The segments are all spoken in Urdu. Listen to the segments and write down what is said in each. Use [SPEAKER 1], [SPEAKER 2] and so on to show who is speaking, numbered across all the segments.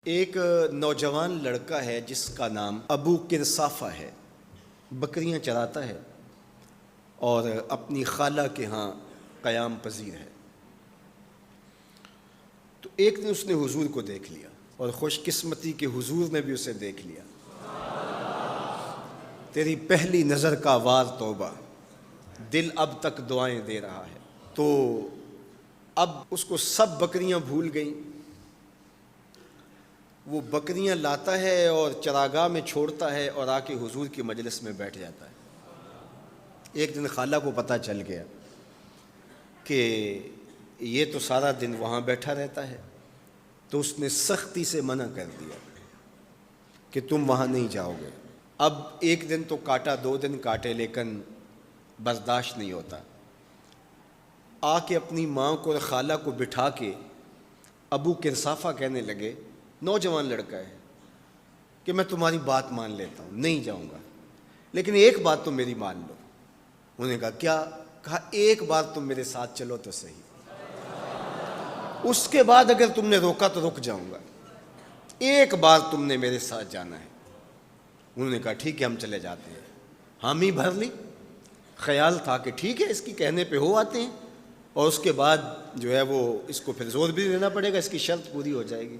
[SPEAKER 1] ایک نوجوان لڑکا ہے جس کا نام ابو قرصافہ ہے، بکریاں چراتا ہے اور اپنی خالہ کے ہاں قیام پذیر ہے۔ تو ایک دن اس نے حضور کو دیکھ لیا اور خوش قسمتی کہ حضور نے بھی اسے دیکھ لیا۔ تیری پہلی نظر کا وار توبہ، دل اب تک دعائیں دے رہا ہے۔ تو اب اس کو سب بکریاں بھول گئیں، وہ بکریاں لاتا ہے اور چراگاہ میں چھوڑتا ہے اور آ کے حضور کی مجلس میں بیٹھ جاتا ہے۔ ایک دن خالہ کو پتہ چل گیا کہ یہ تو سارا دن وہاں بیٹھا رہتا ہے، تو اس نے سختی سے منع کر دیا کہ تم وہاں نہیں جاؤ گے۔ اب ایک دن تو کاٹا، 2 دن کاٹے، لیکن برداشت نہیں ہوتا۔ آ کے اپنی ماں کو اور خالہ کو بٹھا کے ابو قرصافہ کہنے لگے، نوجوان لڑکا ہے، کہ میں تمہاری بات مان لیتا ہوں، نہیں جاؤں گا، لیکن ایک بات تو میری مان لو۔ انہوں نے کہا کیا؟ کہا ایک بار تم میرے ساتھ چلو تو صحیح، اس کے بعد اگر تم نے روکا تو رک جاؤں گا، ایک بار تم نے میرے ساتھ جانا ہے۔ انہوں نے کہا ٹھیک ہے، ہم چلے جاتے ہیں۔ حامی بھر لی، خیال تھا کہ ٹھیک ہے اس کی کہنے پہ ہو آتے ہیں، اور اس کے بعد جو ہے وہ اس کو پھر زور بھی دینا پڑے گا، اس کی شرط پوری ہو جائے گی۔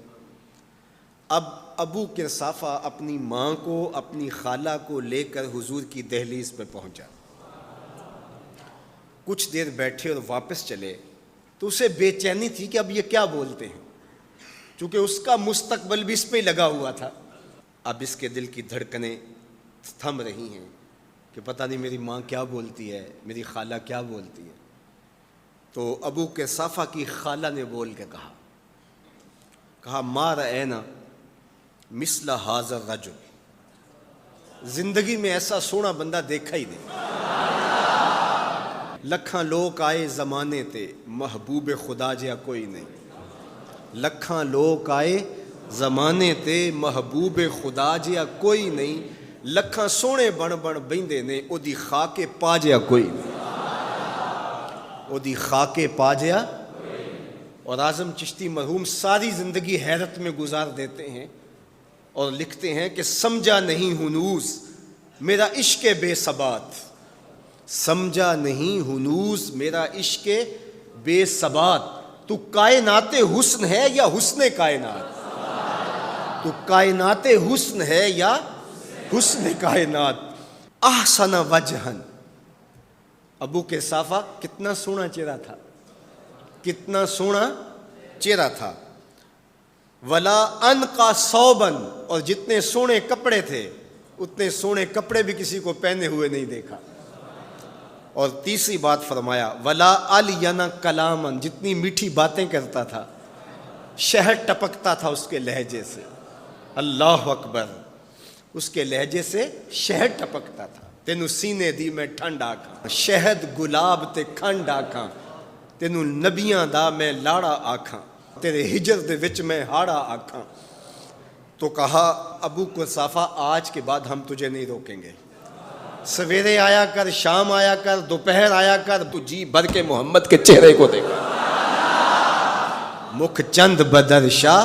[SPEAKER 1] اب ابو قرصافہ اپنی ماں کو، اپنی خالہ کو لے کر حضور کی دہلیز پہ پہنچا۔ کچھ دیر بیٹھے اور واپس چلے تو اسے بے چینی تھی کہ اب یہ کیا بولتے ہیں، چونکہ اس کا مستقبل بھی اس پہ لگا ہوا تھا۔ اب اس کے دل کی دھڑکنیں تھم رہی ہیں کہ پتہ نہیں میری ماں کیا بولتی ہے، میری خالہ کیا بولتی ہے۔ تو ابو قرصافہ کی خالہ نے بول کے کہا ما رأینا مثل ھذا الرجل، زندگی میں ایسا سونا بندہ دیکھا ہی نہیں۔ لکھاں لوگ آئے زمانے تے، محبوب خدا جیا کوئی نہیں۔ لکھاں لوگ آئے زمانے تے، محبوب خدا جیا کوئی نہیں۔ لکھاں سونے بن بن بیندے نے، او دی خاک پا جیا کوئی نہیں۔ او دی خاک پا جیا۔ اور اعظم چشتی مرحوم ساری زندگی حیرت میں گزار دیتے ہیں اور لکھتے ہیں کہ سمجھا نہیں ہنوز میرا عشق بے ثبات، سمجھا نہیں ہنوز میرا عشق بے ثبات، تو کائنات حسن ہے یا حسن کائنات، تو کائنات حسن ہے یا حسن کائنات۔ احسن وجہن، ابو قرصافہ کتنا سونا چہرہ تھا، کتنا سونا چہرہ تھا۔ ولا انقا ثوبا، اور جتنے سونے کپڑے تھے اتنے سونے کپڑے بھی کسی کو پہنے ہوئے نہیں دیکھا۔ اور تیسری بات فرمایا ولا الین کلاما، جتنی میٹھی باتیں کرتا تھا، شہد ٹپکتا تھا اس کے لہجے سے۔ اللہ اکبر، اس کے لہجے سے شہد ٹپکتا تھا۔ تینوں سینے دی میں ٹھنڈ آکھاں، شہد گلاب تے کھنڈ آکھاں، تینوں نبیاں دا میں لاڑا آکھاں، تیرے ہجر دے وچ میں ہاڑا آکھاں۔ تو کہا ابو قرصافہ آج کے بعد ہم تجھے نہیں روکیں گے، سویرے آیا کر، شام آیا کر، دوپہر آیا کر، تو جی بھر کے محمد کے چہرے کو دیکھا۔ مکھ چند بدر شاہ،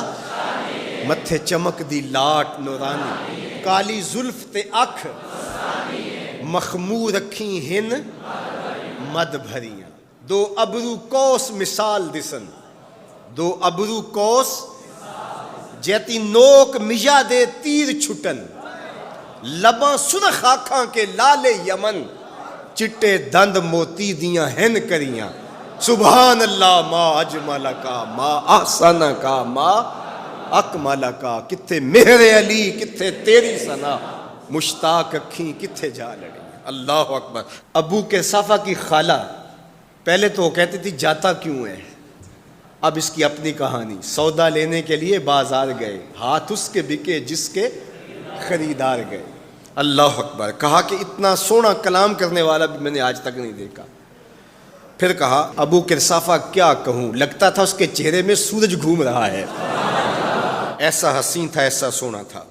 [SPEAKER 1] متھے چمک دی لاٹ نورانی، کالی زلف تے اکھ، مخمور رکھیں ہن مد بھریاں، 2 ابرو کوس مثال دسن، 2 ابرو کوس جیتی نوک مجا دے تیر چھٹن، لباں سرخ آنکھاں کے لال یمن، چٹے دند موتی دیاں ہن کریاں۔ سبحان اللہ ما اجمل کا، ما احسن کا، ما اکمل کا، کتھے مہر علی کتھے تیری ثنا، مشتاق اکھیں کتھے جا لڑی۔ اللہ اکبر۔ ابو قرصافہ کی خالہ پہلے تو وہ کہتی تھی جاتا کیوں ہے، اب اس کی اپنی کہانی۔ سودا لینے کے لیے بازار گئے، ہاتھ اس کے بکے جس کے خریدار گئے۔ اللہ اکبر۔ کہا کہ اتنا سونا کلام کرنے والا بھی میں نے آج تک نہیں دیکھا۔ پھر کہا ابو قرصافہ کیا کہوں، لگتا تھا اس کے چہرے میں سورج گھوم رہا ہے، ایسا حسین تھا، ایسا سونا تھا۔